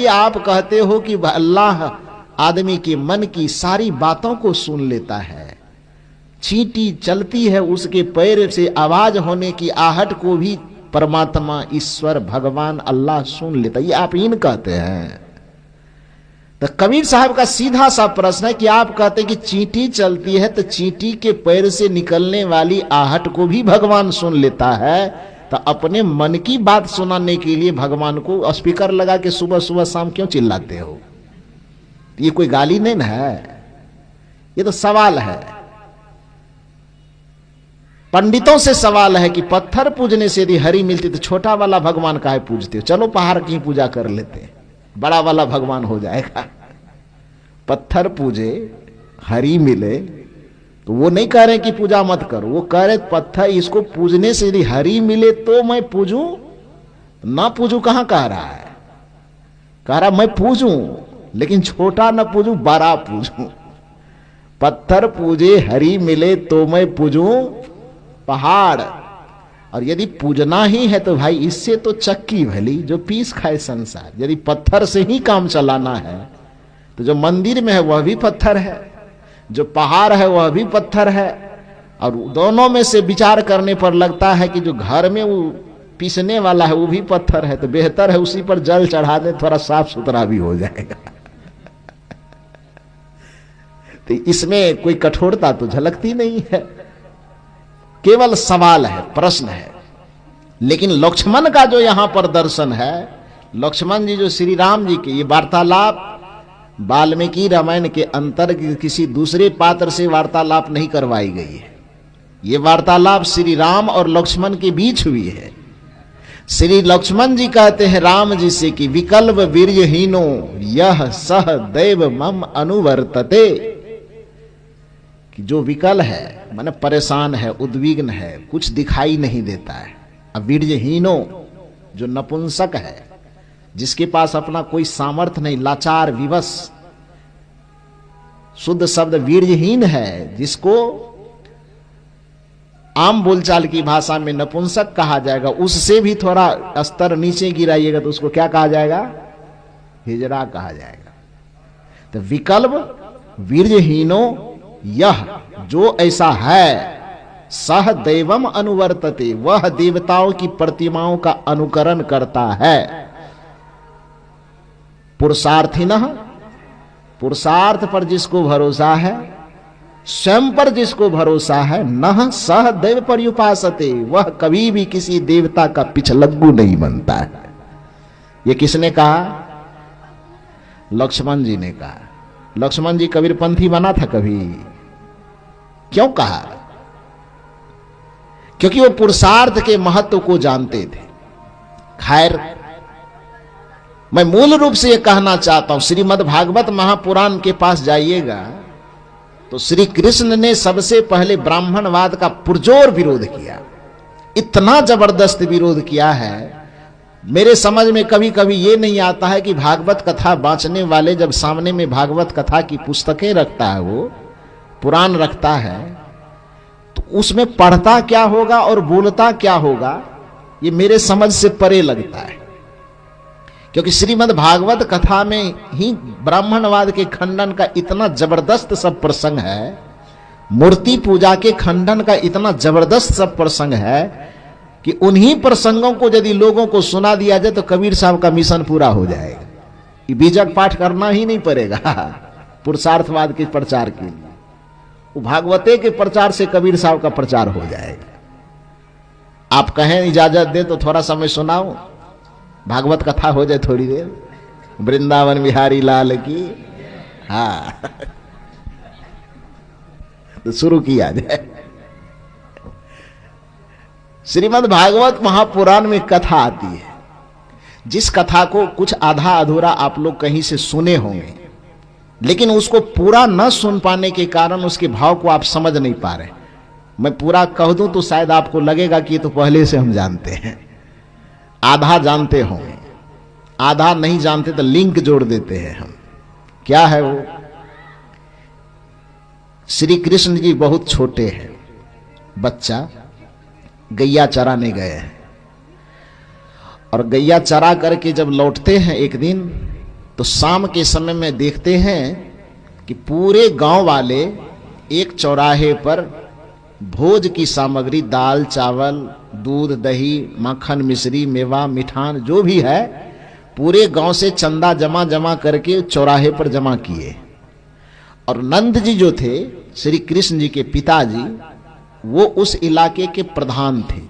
कि आप कहते हो कि अल्लाह आदमी के मन की सारी बातों को सुन लेता है, चींटी चलती है उसके पैर से आवाज होने की आहट को भी परमात्मा ईश्वर भगवान अल्लाह सुन लेता, ये आप इन कहते हैं। तो कबीर साहब का सीधा सा प्रश्न है कि आप कहते हैं कि चींटी चलती है तो चींटी के पैर से निकलने वाली आहट को भी भगवान सुन लेता है, तो अपने मन की बात सुनाने के लिए भगवान को स्पीकर लगा के सुबह सुबह शाम क्यों चिल्लाते हो? ये कोई गाली नहीं ना है, ये तो सवाल है। पंडितों से सवाल है कि पत्थर पूजने से यदि हरी मिलती तो छोटा वाला भगवान काहे पूजते हो? चलो पहाड़ की पूजा कर लेते हैं, बड़ा वाला भगवान हो जाएगा। पत्थर पूजे हरी मिले तो वो नहीं कह रहे कि पूजा मत करो, वो कह रहे पत्थर इसको पूजने से यदि हरी मिले तो मैं पूजूं, ना पूजूं कहां कह रहा है? कह रहा मैं पूजूं लेकिन छोटा ना पूजूं, बड़ा पूजूं। पत्थर पूजे हरी मिले तो मैं पूजूं पहाड़, और यदि पूजना ही है तो भाई इससे तो चक्की भली जो पीस खाए संसार। यदि पत्थर से ही काम चलाना है तो जो मंदिर में है वह भी पत्थर है, जो पहाड़ है वह भी पत्थर है, और दोनों में से विचार करने पर लगता है कि जो घर में वो पीसने वाला है वो भी पत्थर है, तो बेहतर है उसी पर जल चढ़ा दे, थोड़ा साफ सुथरा भी हो जाएगा। तो इसमें कोई कठोरता तो झलकती नहीं है, केवल सवाल है, प्रश्न है। लेकिन लक्ष्मण का जो यहां पर दर्शन है, लक्ष्मण जी जो श्री राम जी के, ये वार्तालाप वाल्मीकि रामायण के अंतर किसी दूसरे पात्र से वार्तालाप नहीं करवाई गई है। ये वार्तालाप श्री राम और लक्ष्मण के बीच हुई है। श्री लक्ष्मण जी कहते हैं राम जी से कि विकल्प वीर्यहीनो यह सह दैव मम अनुवर्तते, कि जो विकल है माने परेशान है, उद्विग्न है, कुछ दिखाई नहीं देता है। अब वीर्यहीनो जो नपुंसक है, जिसके पास अपना कोई सामर्थ्य नहीं, लाचार विवश, शुद्ध शब्द वीर्यहीन है, जिसको आम बोलचाल की भाषा में नपुंसक कहा जाएगा, उससे भी थोड़ा स्तर नीचे गिराइएगा तो उसको क्या कहा जाएगा? हिजड़ा कहा जाएगा। तो विकल्प वीर्यहीनो यह जो ऐसा है, सह दैवम अनुवर्तते, वह देवताओं की प्रतिमाओं का अनुकरण करता है। पुरुषार्थिनः, पुरुषार्थ पर जिसको भरोसा है, स्वयं पर जिसको भरोसा है, नह सह दैव पर्युपासते, वह कभी भी किसी देवता का पिछलग्गू नहीं बनता है। यह किसने कहा? लक्ष्मण जी ने कहा। लक्ष्मण जी कबीरपंथी बना था कभी? क्यों कहा? क्योंकि वो पुरुषार्थ के महत्व को जानते थे। खैर, मैं मूल रूप से यह कहना चाहता हूं, श्रीमद् भागवत महापुराण के पास जाइएगा तो श्री कृष्ण ने सबसे पहले ब्राह्मणवाद का पुरजोर विरोध किया। इतना जबरदस्त विरोध किया है, मेरे समझ में कभी कभी ये नहीं आता है कि भागवत कथा बांचने वाले जब सामने में भागवत कथा की पुस्तकें रखता है, वो पुराण रखता है, तो उसमें पढ़ता क्या होगा और बोलता क्या होगा, ये मेरे समझ से परे लगता है। क्योंकि श्रीमद् भागवत कथा में ही ब्राह्मणवाद के खंडन का इतना जबरदस्त सब प्रसंग है, मूर्ति पूजा के खंडन का इतना जबरदस्त सब प्रसंग है कि उन्हीं प्रसंगों को यदि लोगों को सुना दिया जाए तो कबीर साहब का मिशन पूरा हो जाएगा। ये बीजक पाठ करना ही नहीं पड़ेगा पुरुषार्थवाद के प्रचार के लिए, वो भागवते के प्रचार से कबीर साहब का प्रचार हो जाएगा। आप कहें इजाजत दे तो थोड़ा समय सुनाओ, भागवत कथा हो जाए थोड़ी देर, वृंदावन बिहारी लाल की। हाँ तो शुरू किया जाए। श्रीमद् भागवत महापुराण में कथा आती है, जिस कथा को कुछ आधा अधूरा आप लोग कहीं से सुने होंगे, लेकिन उसको पूरा न सुन पाने के कारण उसके भाव को आप समझ नहीं पा रहे। मैं पूरा कह दूं तो शायद आपको लगेगा कि ये तो पहले से हम जानते हैं। आधा जानते होंगे, आधा नहीं जानते तो लिंक जोड़ देते हैं हम। क्या है वो? श्री कृष्ण जी बहुत छोटे हैं, बच्चा, गैया चराने गए हैं, और गैया चरा करके जब लौटते हैं एक दिन तो शाम के समय में देखते हैं कि पूरे गांव वाले एक चौराहे पर भोज की सामग्री, दाल चावल, दूध दही, मक्खन मिश्री, मेवा मिठान जो भी है, पूरे गांव से चंदा जमा करके चौराहे पर जमा किए। और नंद जी जो थे, श्री कृष्ण जी के पिताजी, वो उस इलाके के प्रधान थे,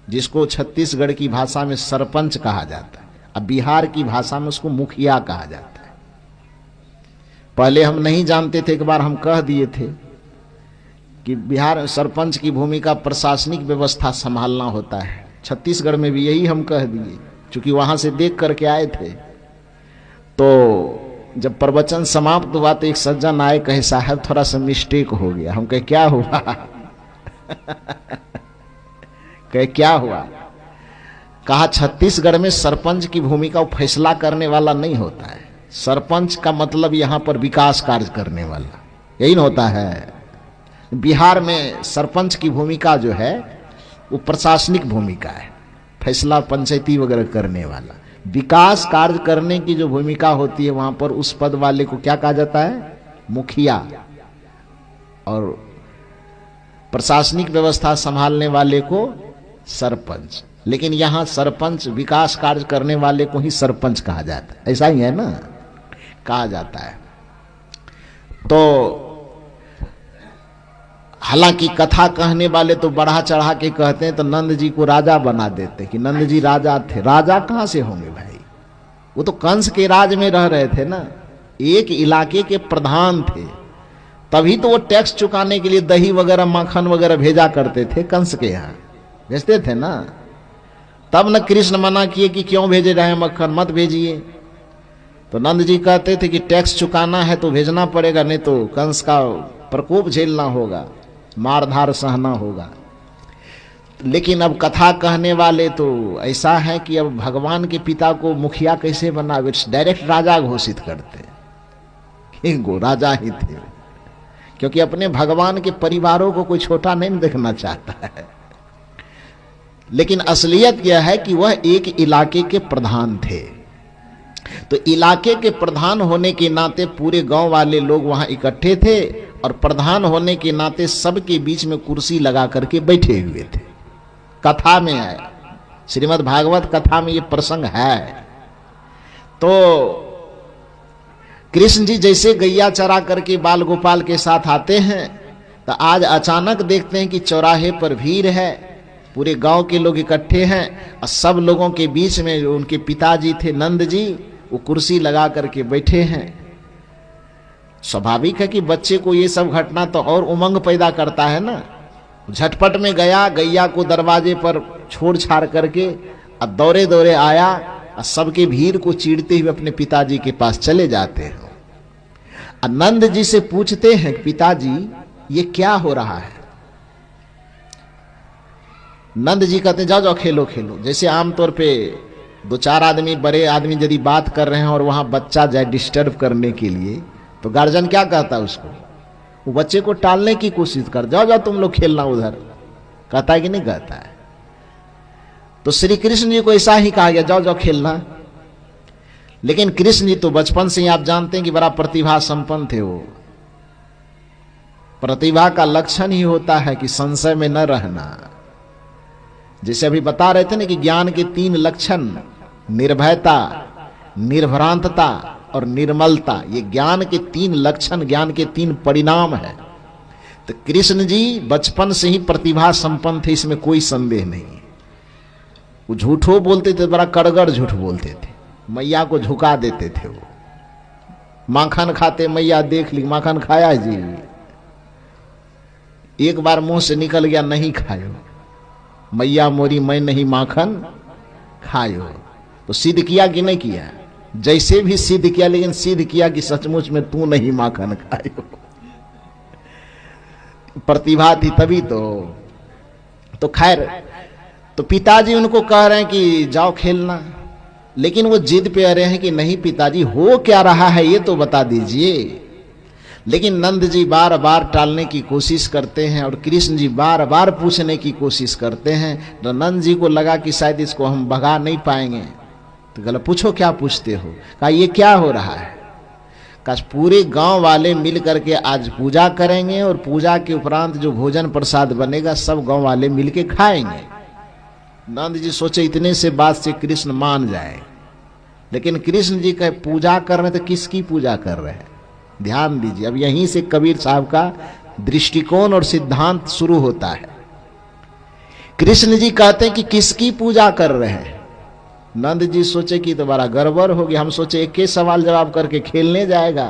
जिसको छत्तीसगढ़ की भाषा में सरपंच कहा जाता है, अब बिहार की भाषा में उसको मुखिया कहा जाता है। पहले हम नहीं जानते थे, एक बार हम कह दिए थे कि बिहार सरपंच की भूमिका प्रशासनिक व्यवस्था संभालना होता है। छत्तीसगढ़ में भी यही हम कह दिए, क्योंकि वहां से देख करके आए थे। तो जब प्रवचन समाप्त हुआ तो एक सज्जन आए, कहे साहब थोड़ा सा मिस्टेक हो गया। हम कहे क्या हुआ? कहे क्या हुआ? कहा छत्तीसगढ़ में सरपंच की भूमिका फैसला करने वाला नहीं होता है। सरपंच का मतलब यहां पर विकास कार्य करने वाला, यही ना होता है। बिहार में सरपंच की भूमिका जो है वो प्रशासनिक भूमिका है, फैसला पंचायती वगैरह करने वाला। विकास कार्य करने की जो भूमिका होती है वहां पर उस पद वाले को क्या कहा जाता है? मुखिया। और प्रशासनिक व्यवस्था संभालने वाले को सरपंच। लेकिन यहां सरपंच, विकास कार्य करने वाले को ही सरपंच कहा जाता है, ऐसा ही है ना, कहा जाता है। तो हालांकि कथा कहने वाले तो बढ़ा चढ़ा के कहते हैं, तो नंद जी को राजा बना देते कि नंद जी राजा थे। राजा कहां से होंगे भाई? वो तो कंस के राज में रह रहे थे ना, एक इलाके के प्रधान थे। तभी तो वो टैक्स चुकाने के लिए दही वगैरह मक्खन वगैरह भेजा करते थे, कंस के यहाँ भेजते थे ना। तब न कृष्ण मना किए कि क्यों भेजे रहे मक्खन, मत भेजिए। तो नंद जी कहते थे कि टैक्स चुकाना है तो भेजना पड़ेगा, नहीं तो कंस का प्रकोप झेलना होगा, मारधार सहना होगा। लेकिन अब कथा कहने वाले तो ऐसा है कि अब भगवान के पिता को मुखिया कैसे बनावे, डायरेक्ट राजा घोषित करते। वो राजा ही थे, क्योंकि अपने भगवान के परिवारों को कोई छोटा नहीं देखना चाहता है। लेकिन असलियत यह है कि वह एक इलाके के प्रधान थे। तो इलाके के प्रधान होने के नाते पूरे गांव वाले लोग वहां इकट्ठे थे, और प्रधान होने के नाते सबके बीच में कुर्सी लगा करके बैठे हुए थे। कथा में है, श्रीमद् भागवत कथा में ये प्रसंग है। तो कृष्ण जी जैसे गैया चरा करके बाल गोपाल के साथ आते हैं, तो आज अचानक देखते हैं कि चौराहे पर भीड़ है, पूरे गांव के लोग इकट्ठे हैं, और सब लोगों के बीच में उनके पिताजी थे नंद जी, वो कुर्सी लगा करके बैठे हैं। स्वाभाविक है कि बच्चे को ये सब घटना तो और उमंग पैदा करता है ना। झटपट में गया, गैया को दरवाजे पर छोड़ छाड़ करके और दौड़े दौड़े आया, और सबके भीड़ को चीरते हुए अपने पिताजी के पास चले जाते हैं। और नंद जी से पूछते हैं, पिताजी ये क्या हो रहा है? नंद जी कहते हैं जाओ जाओ खेलो खेलो। जैसे आमतौर पे दो चार आदमी, बड़े आदमी यदि बात कर रहे हैं और वहां बच्चा जाए डिस्टर्ब करने के लिए, तो गार्जियन क्या कहता है उसको? वो बच्चे को टालने की कोशिश कर, जाओ जाओ तुम लोग खेलना उधर, कहता है कि नहीं कहता है? तो श्री कृष्ण जी को ऐसा ही कहा गया, जाओ जाओ खेलना। लेकिन कृष्ण जी तो बचपन से ही आप जानते हैं कि बड़ा प्रतिभा संपन्न थे। वो प्रतिभा का लक्षण ही होता है कि संशय में न रहना। जैसे अभी बता रहे थे ना कि ज्ञान के 3 लक्षण, निर्भयता, निर्भ्रांतता और निर्मलता, ये ज्ञान के 3 लक्षण, ज्ञान के 3 परिणाम है। तो कृष्ण जी बचपन से ही प्रतिभा संपन्न थे, इसमें कोई संदेह नहीं। वो झूठो बोलते थे, बड़ा कड़गड़ झूठ बोलते थे, मैया को झुका देते थे। वो माखन खाते, मैया देख ली माखन खाया जी, एक बार मुंह से निकल गया नहीं खायो, मैया मोरी मैं नहीं माखन खायो। तो सिद्ध किया कि नहीं किया? जैसे भी सिद्ध किया, लेकिन सिद्ध किया कि सचमुच में तू नहीं माखन खायो। प्रतिभा थी तभी तो खैर, तो पिताजी उनको कह रहे हैं कि जाओ खेलना, लेकिन वो जिद पे आ रहे हैं कि नहीं पिताजी, हो क्या रहा है ये तो बता दीजिए। लेकिन नंद जी बार बार टालने की कोशिश करते हैं, और कृष्ण जी बार बार पूछने की कोशिश करते हैं। तो नंद जी को लगा कि शायद इसको हम भगा नहीं पाएंगे, तो गला पूछो क्या पूछते हो? कहा ये क्या हो रहा है? कहा पूरे गांव वाले मिल करके आज पूजा करेंगे और पूजा के उपरांत जो भोजन प्रसाद बनेगा सब गांव वाले मिल के खाएंगे। नंद जी सोचे इतने से बात से कृष्ण मान जाए, लेकिन कृष्ण जी कहे पूजा कर रहे हैं तो किसकी पूजा कर रहे हैं? ध्यान दीजिए, अब यहीं से कबीर साहब का दृष्टिकोण और सिद्धांत शुरू होता है। कृष्ण जी कहते हैं कि किसकी पूजा कर रहे हैं? नंद जी सोचे कि तो बड़ा गड़बड़ हो गया, हम सोचे एक ही सवाल जवाब करके खेलने जाएगा।